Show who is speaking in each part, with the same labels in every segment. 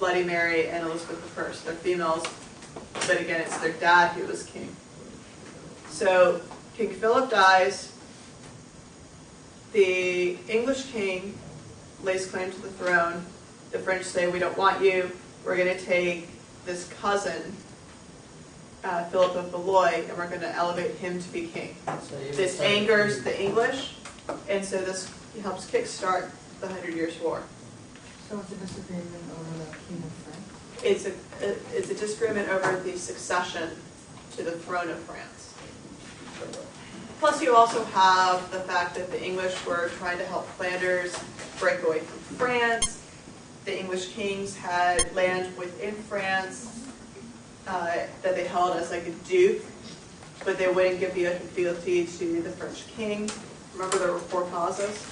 Speaker 1: Bloody Mary and Elizabeth I. They're females, but again, it's their dad who was king. So King Philip dies. The English king lays claim to the throne. The French say, we don't want you. We're going to take this cousin, Philip of Valois, and we're going to elevate him to be king. This angers the English, and so this helps kickstart the 100 Years' War.
Speaker 2: So it's a disagreement over the King of France?
Speaker 1: It's a disagreement over the succession to the throne of France. Plus you also have the fact that the English were trying to help Flanders break away from France. The English kings had land within France that they held as like a duke, but they wouldn't give the fealty to the French king. Remember, there were 4 causes.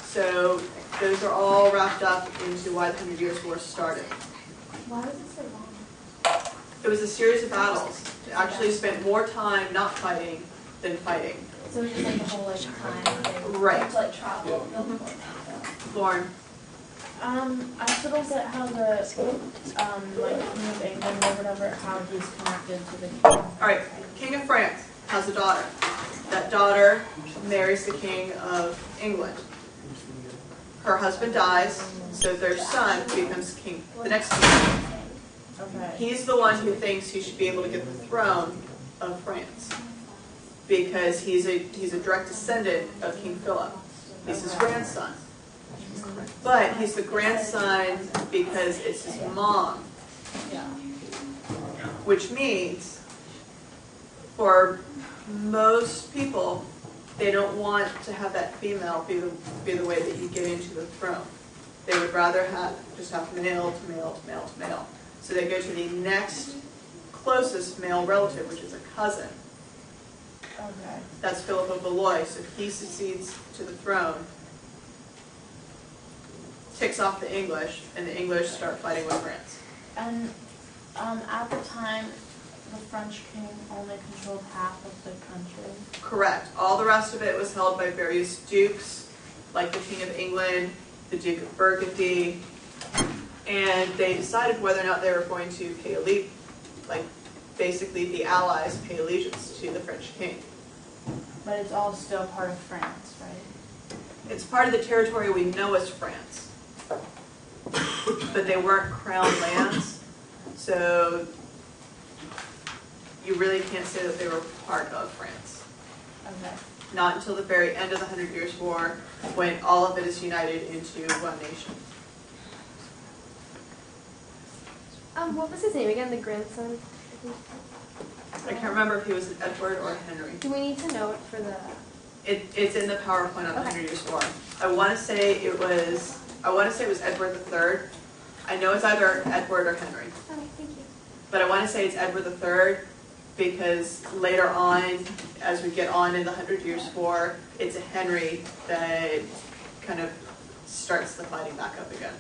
Speaker 1: So those are all wrapped up into why the 100 Years' War started.
Speaker 3: Why was it so long?
Speaker 1: It was a series of battles. They actually spent more time not fighting than fighting.
Speaker 3: So it was just like the whole time they
Speaker 1: Right.
Speaker 3: had to like travel.
Speaker 1: Lauren.
Speaker 3: I still don't get how the like King of England or whatever, how he's connected to the king.
Speaker 1: All right, King of France has a daughter. That daughter marries the King of England. Her husband dies, so their son becomes king, the next king.
Speaker 3: Okay.
Speaker 1: He's the one who thinks he should be able to get the throne of France because he's a direct descendant of King Philip. He's his grandson. But he's the grandson because it's his mom.
Speaker 3: Yeah.
Speaker 1: Which means, for most people, they don't want to have that female be the way that you get into the throne. They would rather just have male to male to male to male. So they go to the next closest male relative, which is a cousin.
Speaker 3: Okay.
Speaker 1: That's Philip of Valois. So he succeeds to the throne, ticks off the English, and the English start fighting with France.
Speaker 3: And at the time, the French king only controlled half of the country.
Speaker 1: Correct. All the rest of it was held by various dukes, like the King of England, the Duke of Burgundy, and they decided whether or not they were going to pay allegiance, like basically the Allies pay allegiance to the French king.
Speaker 3: But it's all still part of France, right?
Speaker 1: It's part of the territory we know as France, but they weren't crown lands, so you really can't say that they were part of France.
Speaker 3: Okay.
Speaker 1: Not until the very end of the 100 Years' War, when all of it is united into one nation.
Speaker 4: What was his name again? The grandson?
Speaker 1: I can't remember if he was Edward or Henry.
Speaker 4: Do we need to know it for the...
Speaker 1: It's in the PowerPoint on the
Speaker 4: Okay.
Speaker 1: 100 Years' War. I want to say it was Edward III. I know it's either Edward or Henry,
Speaker 4: Okay, thank you.
Speaker 1: but I want to say it's Edward III because later on, as we get on in the 100 Years' War, it's a Henry that kind of starts the fighting back up again.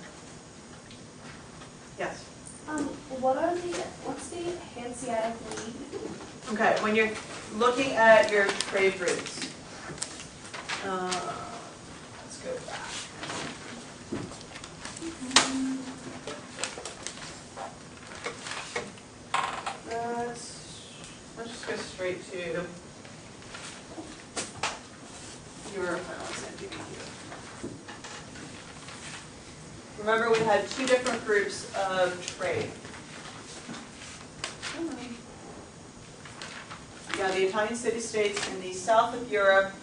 Speaker 1: Yes?
Speaker 4: What's the Hanseatic League?
Speaker 1: Okay, when you're looking at your trade routes, let's go back. Let's just go straight to your final exam. Remember, we had 2 different groups of trade. Yeah, the Italian city-states in the south of Europe,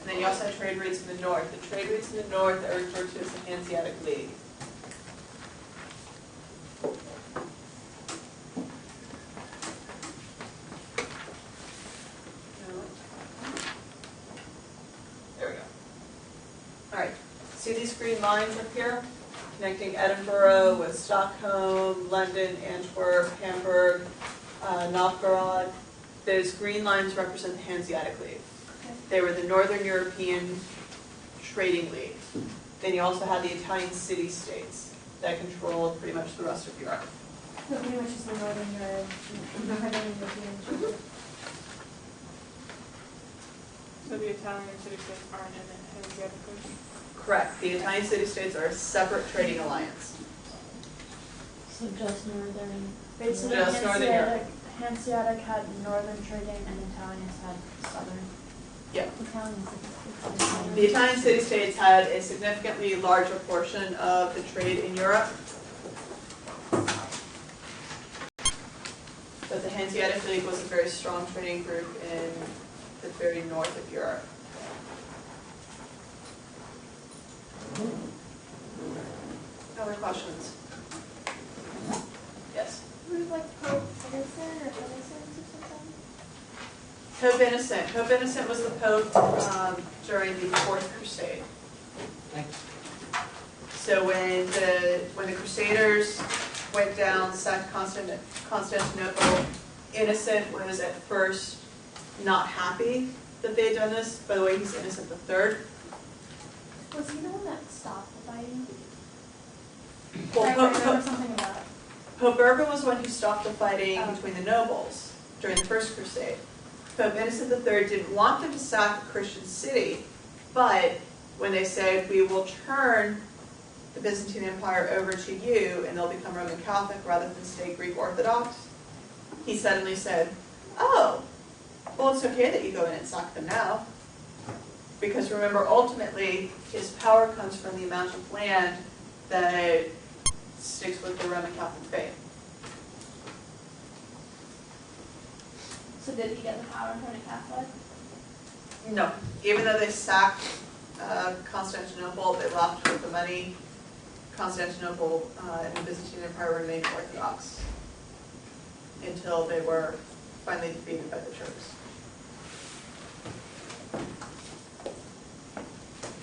Speaker 1: and then you also have trade routes in the north. The trade routes in the north are referred to as the Hanseatic League. There we go. All right, see these green lines up here? Connecting Edinburgh with Stockholm, London, Antwerp, Hamburg, Novgorod. Those green lines represent the Hanseatic League.
Speaker 4: Okay.
Speaker 1: They were the Northern European Trading League. Then you also had the Italian city-states that controlled pretty much the rest of Europe.
Speaker 4: So pretty much just the Northern European.
Speaker 5: So the Italian city-states aren't in the Hanseatic League?
Speaker 1: Correct. The Italian city-states are a separate trading alliance.
Speaker 3: So just northern. Basically,
Speaker 1: Just northern Europe.
Speaker 3: Hanseatic had northern trading and Italians had southern.
Speaker 1: Yeah.
Speaker 3: Italians.
Speaker 1: The Italian city-states had a significantly larger portion of the trade in Europe. But the Hanseatic League was a very strong trading group in the very north of Europe. Other questions? Yes.
Speaker 4: Who's like Pope Innocent or Innocent or something?
Speaker 1: Pope Innocent. Pope Innocent was the Pope during the Fourth Crusade. So when the Crusaders went down, sacked Constantinople, Innocent was at first not happy that they had done this. By the way, he's Innocent III.
Speaker 3: Was he the one that stopped the fighting?
Speaker 1: Well,
Speaker 3: I remember something about it.
Speaker 1: Pope Urban was the one who stopped the fighting
Speaker 3: Oh.
Speaker 1: between the nobles during the First Crusade. Pope Innocent III didn't want them to sack a Christian city, but when they said, we will turn the Byzantine Empire over to you and they'll become Roman Catholic rather than stay Greek Orthodox, he suddenly said, oh, well, it's okay that you go in and sack them now. Because remember, ultimately, his power comes from the amount of land that sticks with the Roman Catholic faith.
Speaker 3: So did he get the power to turn it Catholic?
Speaker 1: No. Even though they sacked Constantinople, they left with the money. Constantinople and the Byzantine Empire remained Orthodox until they were finally defeated by the Turks.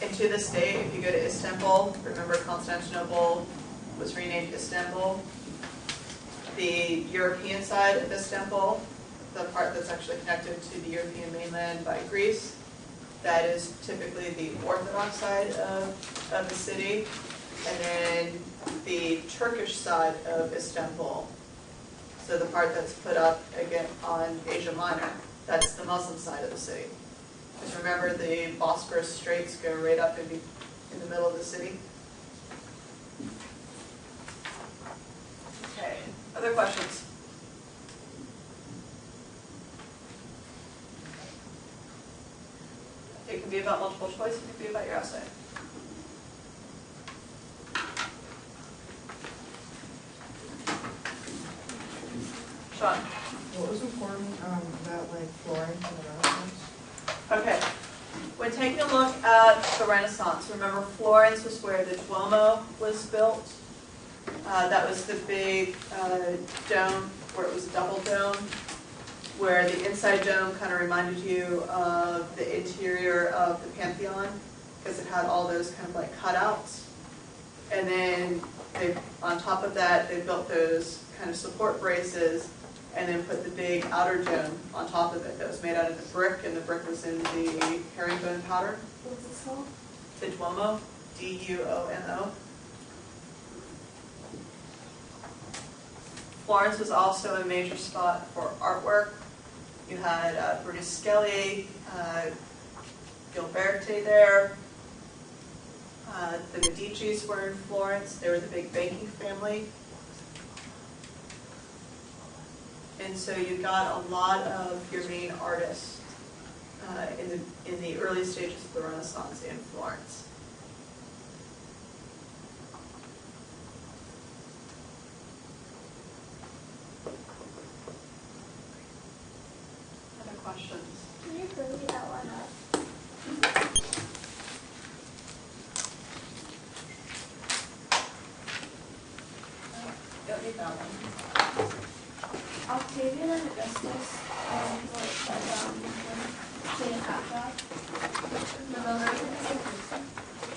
Speaker 1: And to this day, if you go to Istanbul, remember Constantinople was renamed Istanbul. The European side of Istanbul, the part that's actually connected to the European mainland by Greece, that is typically the Orthodox side of the city. And then the Turkish side of Istanbul, so the part that's put up again on Asia Minor, that's the Muslim side of the city. Because remember, the Bosphorus Straits go right up in the middle of the city. Okay, other questions? It can be about multiple choice, it can be about your essay. Sean?
Speaker 2: What was important about like Florence and the Renaissance?
Speaker 1: Okay. When taking a look at the Renaissance, remember Florence was where the Duomo was built. That was the big dome, where it was a double dome, where the inside dome kind of reminded you of the interior of the Pantheon, because it had all those kind of like cutouts. And then on top of that, they built those kind of support braces and then put the big outer dome on top of it that was made out of the brick, and the brick was in the herringbone pattern.
Speaker 3: What's it called?
Speaker 1: The Duomo, D-U-O-M-O. Florence was also a major spot for artwork. You had Brunelleschi, Gilberti there. The Medicis were in Florence. They were the big banking family. And so you got a lot of your main artists in the early stages of the Renaissance in Florence. Other questions?
Speaker 4: Can you really outline that?
Speaker 1: Don't need that one.
Speaker 3: Octavian and Augustus, Cleopatra. Remember?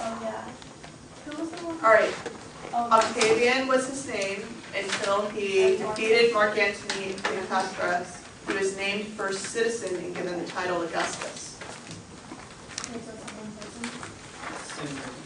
Speaker 3: Oh yeah. Who was the one?
Speaker 1: All right.
Speaker 3: Oh,
Speaker 1: Octavian was his name until he defeated Mark Antony and Cleopatra. He was named first citizen and given the title Augustus.
Speaker 3: Wait, so it's someone person?